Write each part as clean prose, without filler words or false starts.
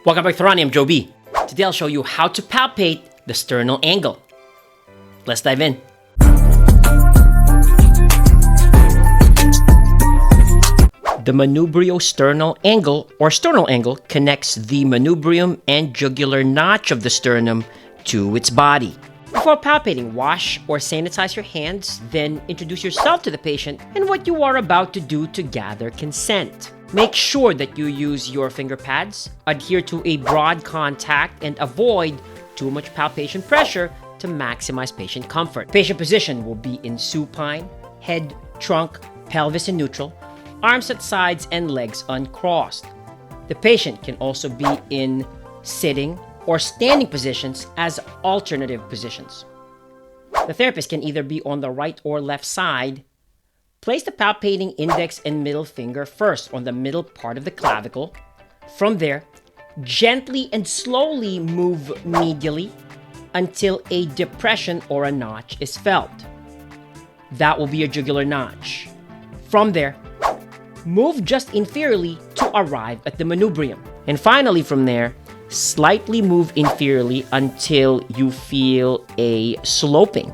Welcome back to Ronnie, I'm Joe B. Today I'll show you how to palpate the sternal angle. Let's dive in. The manubriosternal angle or sternal angle connects the manubrium and jugular notch of the sternum to its body. Before palpating, wash or sanitize your hands, then introduce yourself to the patient and what you are about to do to gather consent. Make sure that you use your finger pads, adhere to a broad contact, and avoid too much palpation pressure to maximize patient comfort. Patient position will be in supine, head, trunk, pelvis in neutral, arms at sides, and legs uncrossed. The patient can also be in sitting or standing positions as alternative positions. The therapist can either be on the right or left side. Place the palpating index and middle finger first on the middle part of the clavicle. From there, gently and slowly move medially until a depression or a notch is felt. That will be a jugular notch. From there, move just inferiorly to arrive at the manubrium. And finally from there, slightly move inferiorly until you feel a sloping.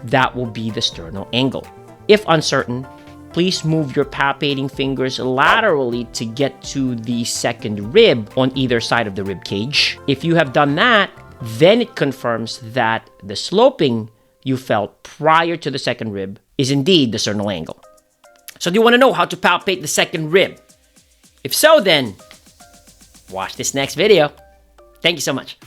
That will be the sternal angle. If uncertain, please move your palpating fingers laterally to get to the second rib on either side of the rib cage. If you have done that, then it confirms that the sloping you felt prior to the second rib is indeed the sternal angle. So do you want to know how to palpate the second rib? If so, then watch this next video. Thank you so much.